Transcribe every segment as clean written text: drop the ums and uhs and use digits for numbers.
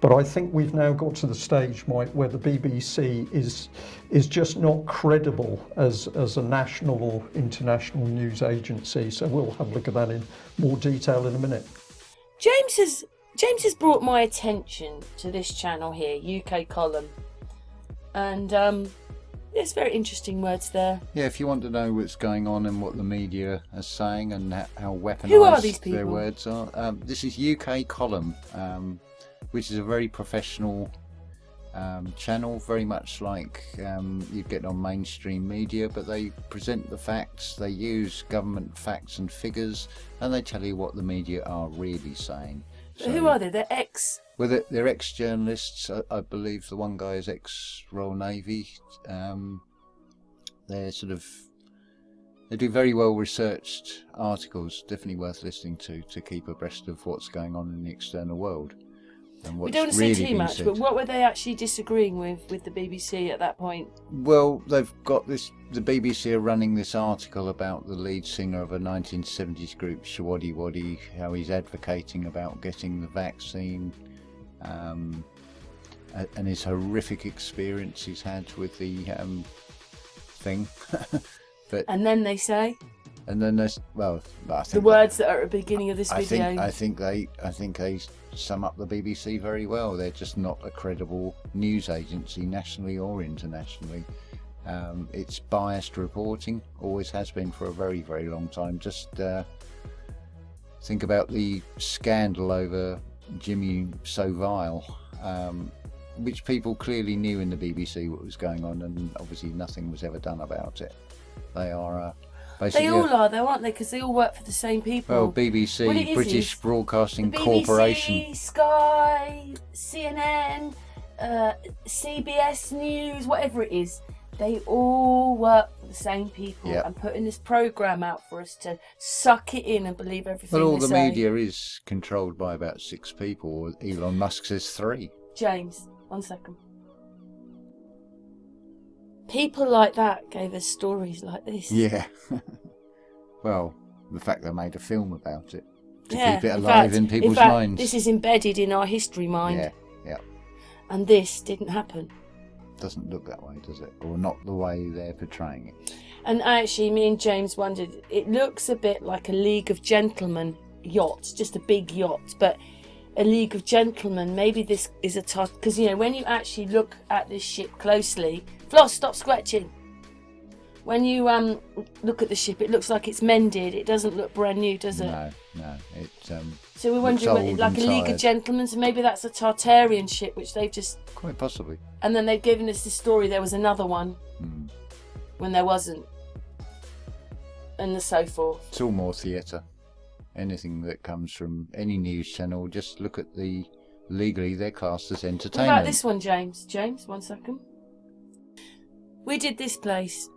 But I think we've now got to the stage, Mike, where the BBC is just not credible as a national or international news agency. So we'll have a look at that in more detail in a minute. James has brought my attention to this channel here, UK Column, and there's very interesting words there. Yeah, if you want to know what's going on and what the media are saying and how Who are these weaponised people? their words are, this is UK Column, which is a very professional channel, very much like you'd get on mainstream media, but they present the facts, they use government facts and figures, and they tell you what the media are really saying. So, who are they? They're ex... Well, they're ex-journalists. I believe the one guy is ex-Royal Navy. They're they do very well researched articles, definitely worth listening to keep abreast of what's going on in the external world. And what's we don't want to really say too much, but what were they actually disagreeing with the BBC at that point? Well, they've got the BBC are running this article about the lead singer of a 1970s group, Shawaddy Waddy, how he's advocating about getting the vaccine, and his horrific experience he's had with the thing. And then they say, and then there's, well, I think the words that are at the beginning of this video. I think they sum up the BBC very well. They're just not a credible news agency, nationally or internationally. It's biased reporting, always has been for a very, very long time. Just think about the scandal over Jimmy Savile, which people clearly knew in the BBC what was going on, and obviously nothing was ever done about it. They are basically... They all are though, aren't they? Because they all work for the same people. Well, BBC, British Broadcasting Corporation. BBC, Sky, CNN, CBS News, whatever it is. They all work for the same people, yep. And putting this programme out for us to suck it in and believe everything. Well, all they the say. media is controlled by about 6 people. Elon Musk says 3. James, 1 second. People like that gave us stories like this. Yeah. Well, the fact they made a film about it to keep it in alive fact, in people's fact, minds. This is embedded in our history mind. Yeah, yeah. And this didn't happen. Doesn't look that way, does it? Or not the way they're portraying it. And actually, me and James wondered, it looks a bit like a League of Gentlemen yacht, just a big yacht, but a League of Gentlemen, maybe this is a tot, because you know, when you actually look at this ship closely, Floss, stop scratching. When you look at the ship, it looks like it's mended. It doesn't look brand new, does it? No, no. It so we're wondering, whether it's like a League of Gentlemen, so maybe that's a Tartarian ship, which they've just... Quite possibly. And then they've given us the story, there was another one, when there wasn't. And so forth. It's all more theatre. Anything that comes from any news channel, just look at the... Legally, they're classed as entertainment. What about this one, James? James, 1 second. We did this place.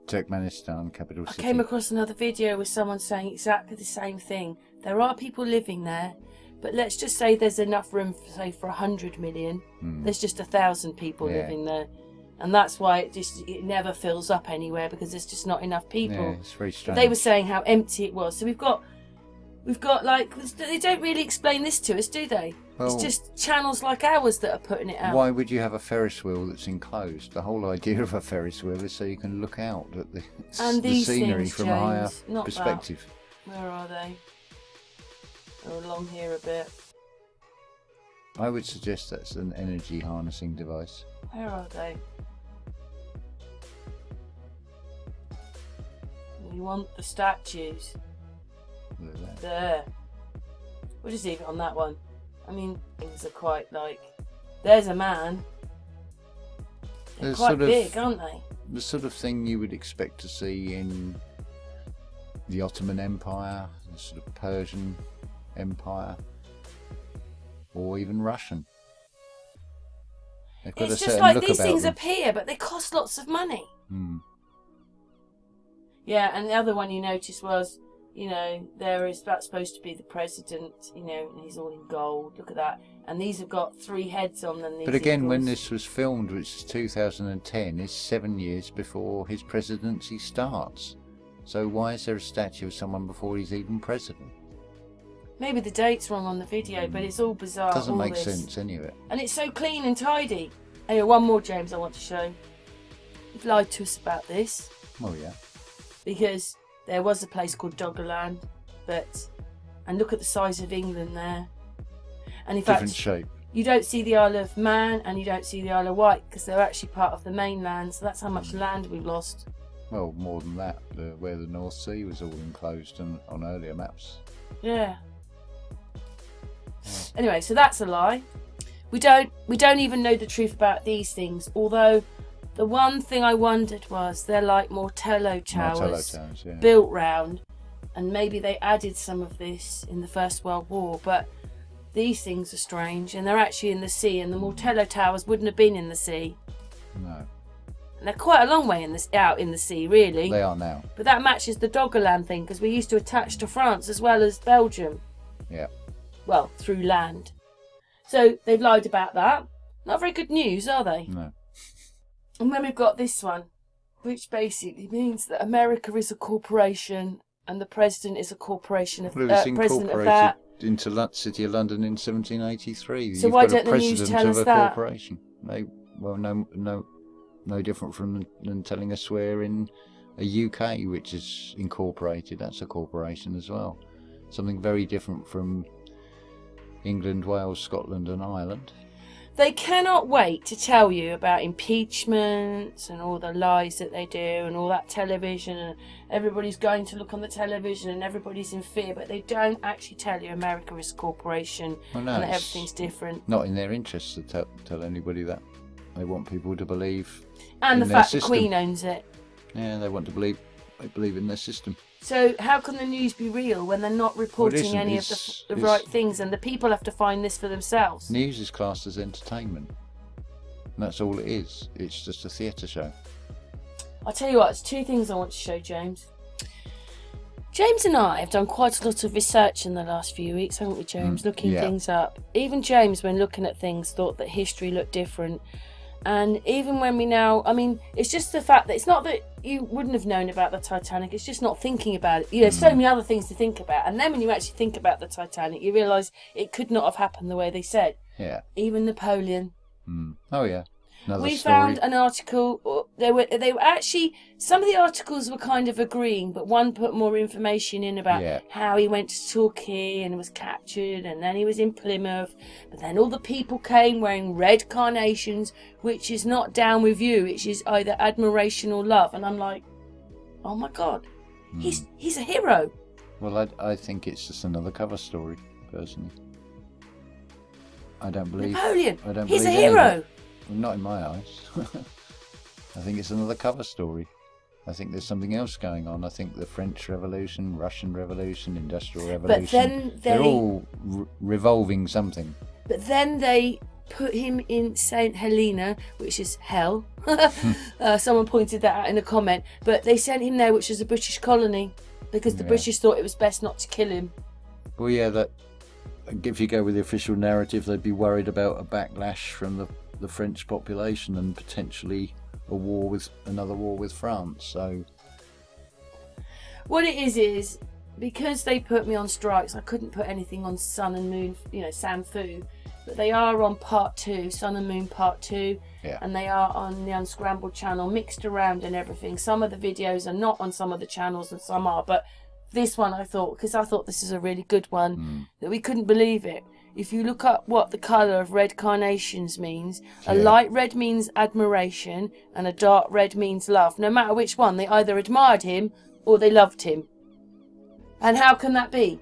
Turkmenistan, capital city. I came across another video with someone saying exactly the same thing. There are people living there, but let's just say there's enough room, say, for 100 million. There's just 1,000 people living there. And that's why it never fills up anywhere, because there's just not enough people. Yeah, it's very strange. But they were saying how empty it was. So we've got like, they don't really explain this to us, do they? Well, it's just channels like ours that are putting it out. Why would you have a Ferris wheel that's enclosed? The whole idea of a Ferris wheel is so you can look out at the scenery from a higher perspective. Where are they? They're along here a bit. I would suggest that's an energy harnessing device. Where are they? We want the statues. There. We'll just leave it on that one. I mean, things are quite like... There's a man. They're quite big, aren't they? The sort of thing you would expect to see in the Ottoman Empire, the sort of Persian Empire, or even Russian. They've got it's a just certain like look these about things them. appear, but they cost lots of money. Yeah, and the other one you noticed was, you know, that's supposed to be the president, you know, and he's all in gold. Look at that. And these have got 3 heads on them. But again, when this was filmed, which is 2010, is 7 years before his presidency starts. So why is there a statue of someone before he's even president? Maybe the date's wrong on the video, but it's all bizarre. Doesn't make sense, any of it. And it's so clean and tidy. Anyway, one more, James, I want to show. You've lied to us about this. Oh, yeah. Because there was a place called Doggerland, and look at the size of England there. And in Different fact, shape. you don't see the Isle of Man and you don't see the Isle of Wight because they're actually part of the mainland. So that's how much land we've lost. Well, more than that, where the North Sea was all enclosed on earlier maps. Yeah. Anyway, so that's a lie. We don't even know the truth about these things. Although the one thing I wondered was they're like Mortello towers yeah. built round, and maybe they added some of this in the First World War. But these things are strange, and they're actually in the sea. And the Mortello towers wouldn't have been in the sea. No. And they're quite a long way out in the sea, really. They are now. But that matches the Doggerland thing because we used to attach to France as well as Belgium. Yeah. Well, through land. So they've lied about that. Not very good news, are they? No. And then we've got this one, which basically means that America is a corporation and the president is a corporation of Well, it was president of incorporated that. into the City of London in 1783. So You've why got don't a the news president tell us of a that? corporation. No different than telling us we're in a UK, which is incorporated. That's a corporation as well. Something very different from England, Wales, Scotland and Ireland. They cannot wait to tell you about impeachments and all the lies that they do and all that television, and everybody's going to look on the television and everybody's in fear, but they don't actually tell you America is a corporation and that everything's different. Not in their interests to tell anybody that. They want people to believe and in the their fact the system. Queen owns it. Yeah, they want to believe in their system. So how can the news be real when they're not reporting any of the right things, and the people have to find this for themselves? News is classed as entertainment. And that's all it is. It's just a theatre show. I'll tell you what, it's two things I want to show James. James and I have done quite a lot of research in the last few weeks, haven't we, James? Looking things up. Even James, when looking at things, thought that history looked different. And even when we now, I mean, it's just the fact that it's not that you wouldn't have known about the Titanic, it's just not thinking about it. You know, so many other things to think about. And then when you actually think about the Titanic, you realise it could not have happened the way they said. Yeah. Even Napoleon. Oh, yeah. We found an article. They were actually, some of the articles were kind of agreeing, but one put more information in about how he went to Torquay and was captured, and then he was in Plymouth. But then all the people came wearing red carnations, which is not down with you, which is either admiration or love. And I'm like, oh my God, he's a hero. Well, I think it's just another cover story, personally. I don't believe Napoleon. I don't he's believe a hero. Well, not in my eyes. I think it's another cover story. I think there's something else going on. I think the French Revolution, Russian Revolution, Industrial Revolution, but then they're all revolving something. But then they put him in St. Helena, which is hell. Someone pointed that out in a comment. But they sent him there, which is a British colony, because the British thought it was best not to kill him. Well, yeah, that if you go with the official narrative, they'd be worried about a backlash from the French population and potentially another war with France. So what it is because they put me on strikes, I couldn't put anything on Sun and Moon, SAMFU, but they are on part 2, Sun and Moon part 2, and they are on the Unscrambled Channel, mixed around and everything. Some of the videos are not on some of the channels and some are, but this one I thought this is a really good one, that we couldn't believe it. If you look up what the colour of red carnations means, a light red means admiration and a dark red means love. No matter which one, they either admired him or they loved him. And how can that be?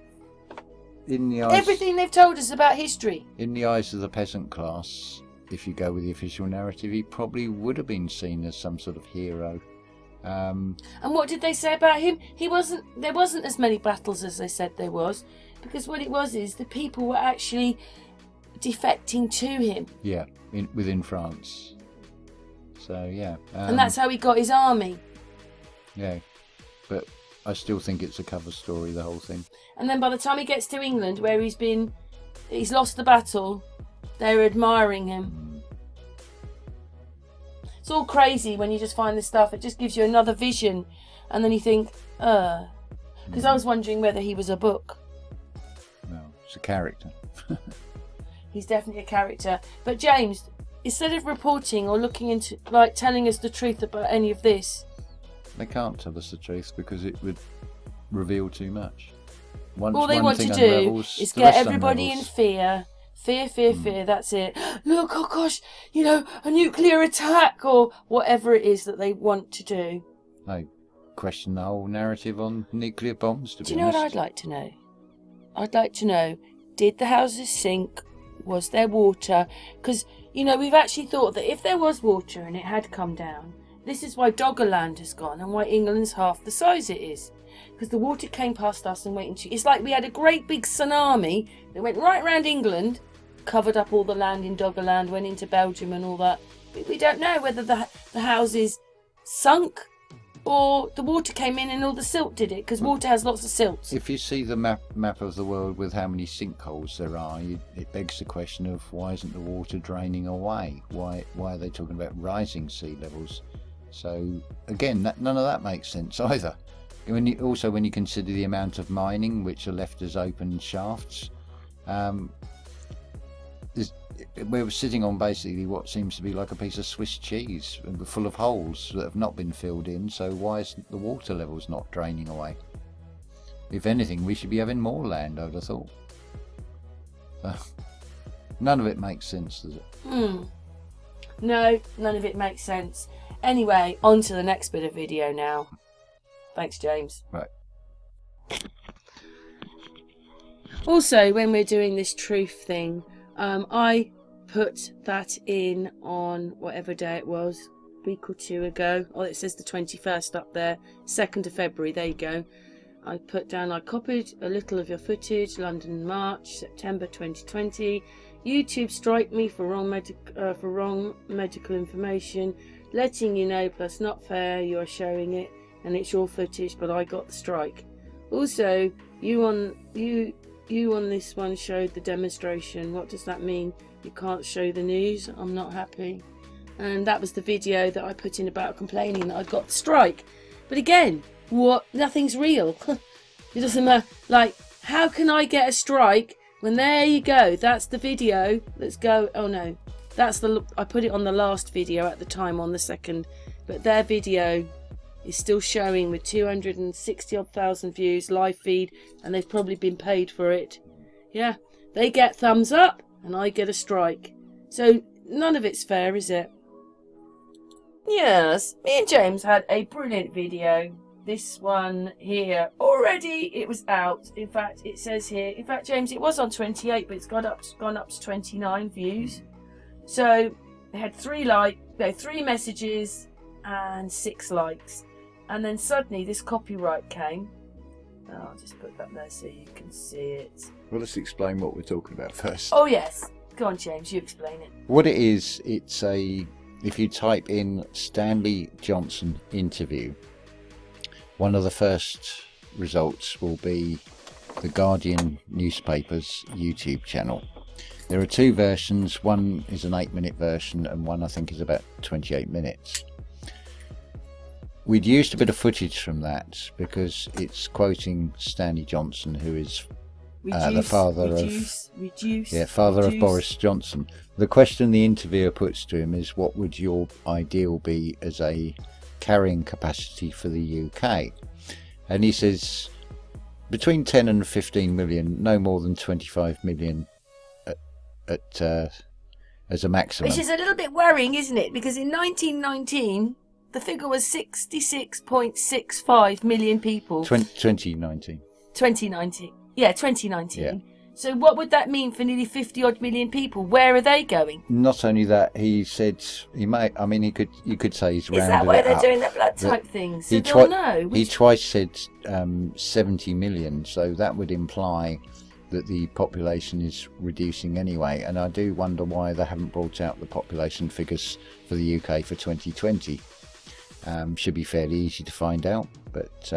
In the eyes, everything they've told us about history. In the eyes of the peasant class, if you go with the official narrative, he probably would have been seen as some sort of hero. And what did they say about him? There wasn't as many battles as they said there was. Because what it was is the people were actually defecting to him. Yeah, within France. So, yeah. And that's how he got his army. Yeah, but I still think it's a cover story, the whole thing. And then by the time he gets to England, where he's lost the battle, they're admiring him. It's all crazy when you just find this stuff. It just gives you another vision. And then you think, Because I was wondering whether he was a book. No. He's a character. He's definitely a character. But James, instead of reporting or looking into, like, telling us the truth about any of this, they can't tell us the truth because it would reveal too much. Once all they one want to thing do unravels, is the get rest everybody in unravels. fear. Fear, that's it. Look, oh gosh, you know, a nuclear attack or whatever it is that they want to do. I question the whole narrative on nuclear bombs, to be honest. Do you know what I'd like to know? I'd like to know, did the houses sink? Was there water? Because, you know, we've actually thought that if there was water and it had come down, this is why Doggerland has gone and why England's half the size it is. Because the water came past us and went into... It's like we had a great big tsunami that went right around England, covered up all the land in Doggerland, went into Belgium and all that. We don't know whether the houses sunk or the water came in and all the silt did it, because water has lots of silt. If you see the map of the world with how many sinkholes there are, it begs the question of why isn't the water draining away? Why are they talking about rising sea levels? So again, none of that makes sense either. When you consider the amount of mining which are left as open shafts, we're sitting on basically what seems to be like a piece of Swiss cheese full of holes that have not been filled in. So why is the water levels not draining away? If anything, we should be having more land, I would have thought. None of it makes sense, does it? No, none of it makes sense. Anyway, on to the next bit of video now. Thanks, James. Right. Also, when we're doing this truth thing, I put that in on whatever day it was, a week or two ago. Oh, it says the 21st up there, 2nd of February, there you go. I put down, I copied a little of your footage, London March, September 2020. YouTube strike me for wrong medical information, letting you know, plus not fair, you are showing it, and it's your footage, but I got the strike. Also, you on this one showed the demonstration. What does that mean? You can't show the news? I'm not happy. And that was the video that I put in about complaining that I got the strike. But again, what? Nothing's real. It doesn't matter. Like, how can I get a strike when there you go? That's the video. Let's go. Oh no, that's I put it on the last video at the time on the 2nd, but their video is still showing with 260 odd thousand views, live feed, and they've probably been paid for it. Yeah, they get thumbs up and I get a strike. So none of it's fair, is it? Yes, me and James had a brilliant video. This one here, already it was out. In fact, it says here, in fact, James, it was on 28, but it's gone up to 29 views. So they had 3 messages and 6 likes. And then suddenly this copyright came. Oh, I'll just put that there so you can see it. Well, let's explain what we're talking about first. Oh yes, go on, James, you explain it. What it is, if you type in Stanley Johnson interview, one of the first results will be the Guardian newspaper's YouTube channel. There are 2 versions. One is an 8-minute version and one I think is about 28 minutes. We'd used a bit of footage from that because it's quoting Stanley Johnson, who is the father of Boris Johnson. The question the interviewer puts to him is, what would your ideal be as a carrying capacity for the UK? And he says between 10 and 15 million, no more than 25 million as a maximum. Which is a little bit worrying, isn't it? Because in 1919 the figure was 66.65 million people. 2019. 2019. Yeah, 2019. Yeah. So what would that mean for nearly 50 odd million people? Where are they going? Not only that, he said he may. I mean, you could say he's rounded it up. Is that why they're doing that blood type thing? So they'll know. He twice said 70 million, so that would imply that the population is reducing anyway. And I do wonder why they haven't brought out the population figures for the UK for 2020. Should be fairly easy to find out, but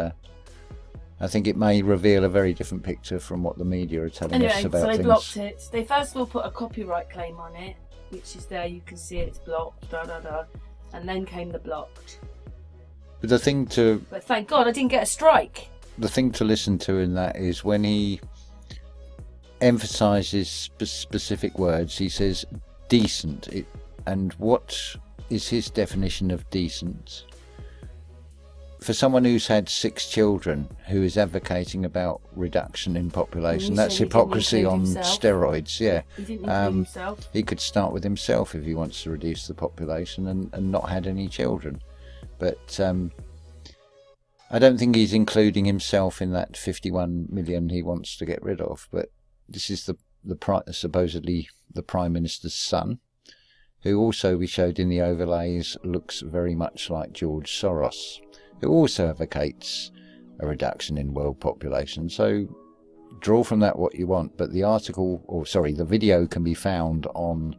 I think it may reveal a very different picture from what the media are telling us about so they things. blocked it. They first of all put a copyright claim on it, which is there, you can see it's blocked, and then came the blocked. But But thank God I didn't get a strike. The thing to listen to in that is when he emphasises specific words. He says decent. And what is his definition of decent? For someone who's had 6 children, who is advocating about reduction in population, that's hypocrisy on steroids. Yeah, he didn't include himself. He could start with himself if he wants to reduce the population and not had any children. But I don't think he's including himself in that 51 million he wants to get rid of. But this is supposedly the Prime Minister's son, who also, we showed in the overlays, looks very much like George Soros, who also advocates a reduction in world population. So draw from that what you want. But the video can be found on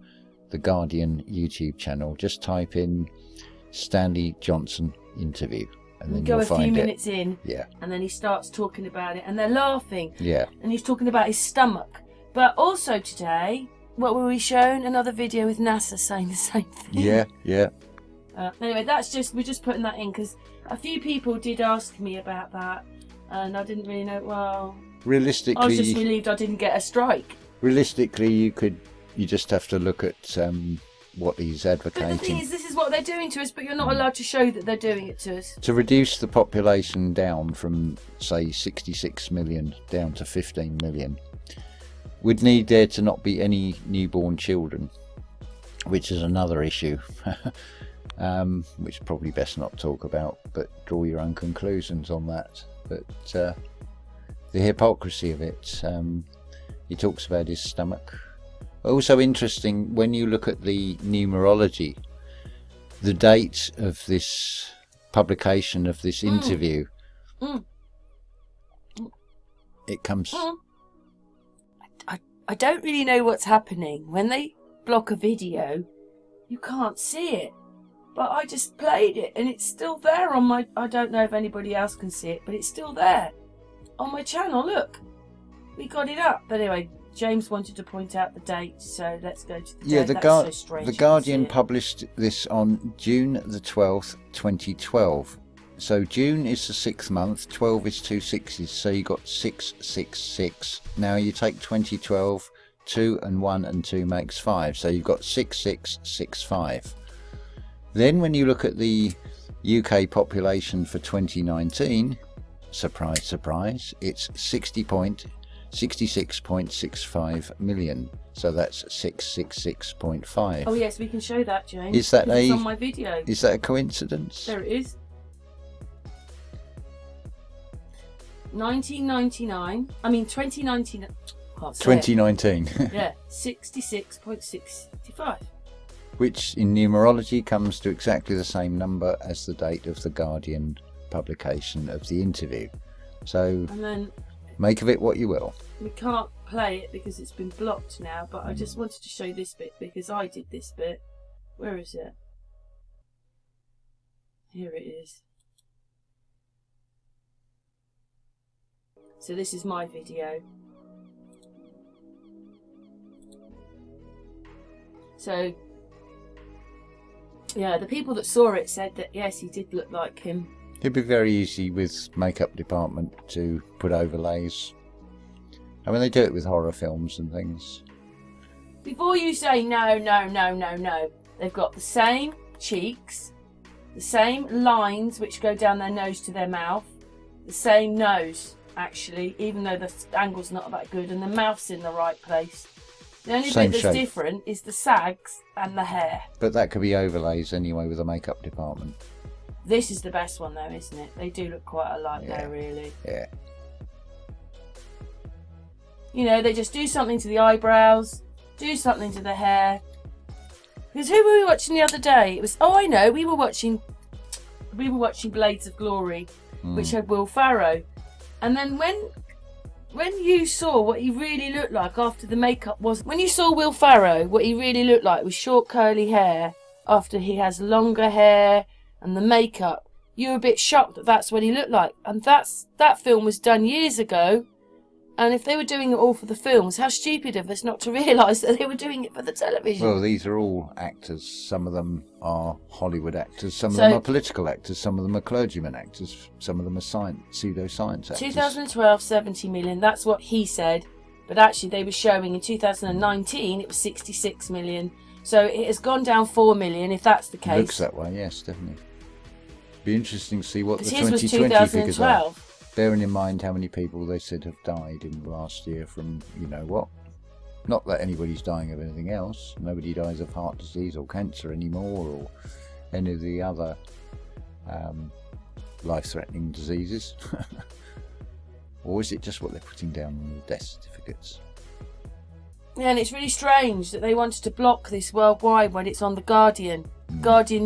the Guardian YouTube channel. Just type in Stanley Johnson interview, and then you'll find it. Go a few minutes in, yeah, and then he starts talking about it, and they're laughing. Yeah. And he's talking about his stomach. But also today, what were we shown? Another video with NASA saying the same thing. Yeah, yeah. Anyway, we're just putting that in because a few people did ask me about that, and I didn't really know. Well, realistically, I was just relieved I didn't get a strike. Realistically, you just have to look at what he's advocating. But the thing is, this is what they're doing to us, but you're not allowed to show that they're doing it to us. To reduce the population down from, say, 66 million down to 15 million, we'd need there to not be any newborn children, which is another issue. Which probably best not talk about, but draw your own conclusions on that. But the hypocrisy of it, he talks about his stomach. Also interesting, when you look at the numerology, the date of this publication of this interview, it comes... I don't really know what's happening. When they block a video, you can't see it. But I just played it and it's still there on my... I don't know if anybody else can see it, but it's still there on my channel. Look, we got it up. But anyway, James wanted to point out the date, so let's go to the date. That's so strange. The Guardian published this on June the 12th, 2012. So June is the 6th month, 12 is 2 6s, so you got 666. Now you take 2012, 2 and 1 and 2 makes 5, so you've got 6665. Then when you look at the UK population for 2019, surprise, surprise, it's 66.65 million. So that's 666.5. Oh yes, we can show that, James. Is that it's on my video? Is that a coincidence? There it is. 1999. I mean 2019. 2019. Yeah, 66.65. Which in numerology comes to exactly the same number as the date of the Guardian publication of the interview. So and then make of it what you will. We can't play it because it's been blocked now, but I just wanted to show you this bit because I did this bit. Where is it? Here it is. So this is my video. So yeah, the people that saw it said that yes, he did look like him. It'd be very easy with makeup department to put overlays. I mean, they do it with horror films and things. Before you say no, they've got the same cheeks, the same lines which go down their nose to their mouth, the same nose actually, even though the angle's not that good, and the mouth's in the right place. The only bit that's different is the sags and the hair. But that could be overlays anyway with the makeup department. This is the best one though, isn't it? They do look quite alike though, really. Yeah. You know, they just do something to the eyebrows, do something to the hair. Because who were we watching the other day? It was, oh I know, we were watching Blades of Glory, which had Will Ferrell. And then when you saw what he really looked like after the makeup was... When you saw Will Ferrell, what he really looked like with short curly hair, after he has longer hair and the makeup, you were a bit shocked that that's what he looked like. And that film was done years ago. And if they were doing it all for the films, how stupid of us not to realise that they were doing it for the television. Well, these are all actors. Some of them are Hollywood actors. Some of them are political actors. Some of them are clergyman actors. Some of them are pseudo-science actors. 2012, 70 million. That's what he said. But actually they were showing in 2019 it was 66 million. So it has gone down 4 million if that's the case. Looks that way, yes, definitely. Be interesting to see what the His was 2020 figures are. 2012. Bearing in mind how many people they said have died in the last year from, you know what? Not that anybody's dying of anything else. Nobody dies of heart disease or cancer anymore, or any of the other life-threatening diseases. Or is it just what they're putting down on the death certificates? Yeah, and it's really strange that they wanted to block this worldwide when it's on the Guardian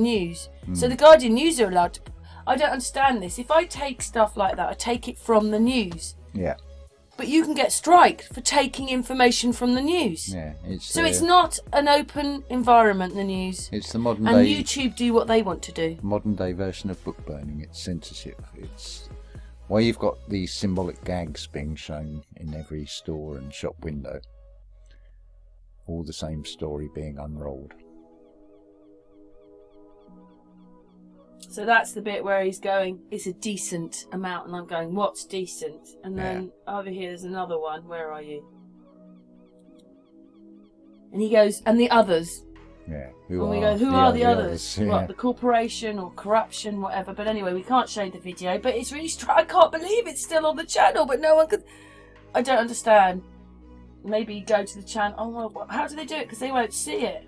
News. So the Guardian News are allowed to... I don't understand this. If I take stuff like that, I take it from the news. Yeah. But you can get striked for taking information from the news. Yeah. It's not an open environment, the news. It's the modern and day... YouTube do what they want to do. Modern day version of book burning. It's censorship. It's... Well, you've got these symbolic gags being shown in every store and shop window. All the same story being unrolled. So that's the bit where he's going, it's a decent amount, and I'm going, what's decent? And then over here there's another one, where are you? And he goes, and the others. Yeah, who are the others? Yeah. What, the corporation or corruption, whatever. But anyway, we can't show the video, but it's really I can't believe it's still on the channel, but no one could... I don't understand. Maybe go to the channel. Oh, well, how do they do it? Because they won't see it.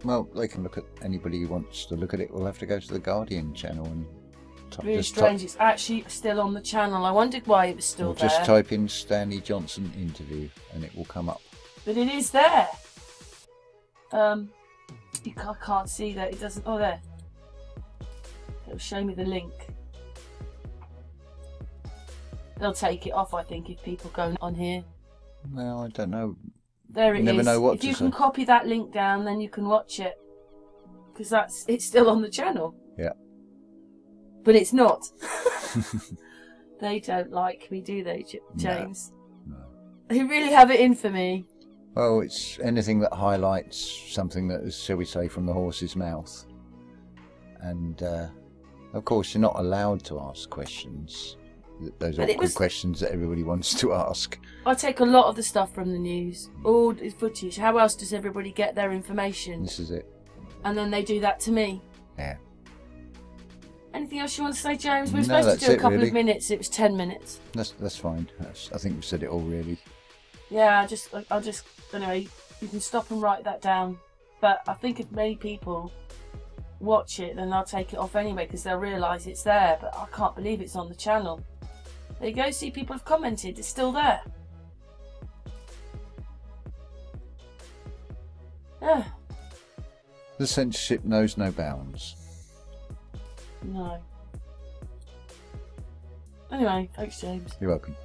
Well, they can look at... Anybody who wants to look at it will have to go to the Guardian channel and... Really strange. It's actually still on the channel. I wondered why it was still there. Just type in Stanley Johnson interview and it will come up. But it is there. I can't see that. It doesn't... Oh, there. It'll show me the link. They'll take it off, I think, if people go on here. Well, I don't know. There it is. Never know what if you can copy that link down, then you can watch it. Because it's still on the channel. Yeah. But it's not. They don't like me, do they, James? No. They really have it in for me. Well, it's anything that highlights something that is, shall we say, from the horse's mouth. And, of course, you're not allowed to ask questions. Those awkward questions that everybody wants to ask. I take a lot of the stuff from the news. All the footage. How else does everybody get their information? This is it. And then they do that to me. Yeah. Anything else you want to say, James? We were supposed to do a couple of minutes. It was 10 minutes. That's fine. I think we've said it all, really. Yeah, I'll just... Anyway, you can stop and write that down. But I think if many people watch it, then they'll take it off anyway, because they'll realise it's there. But I can't believe it's on the channel. There you go. See, people have commented. It's still there. Yeah. The censorship knows no bounds. No. Anyway, thanks, James. You're welcome.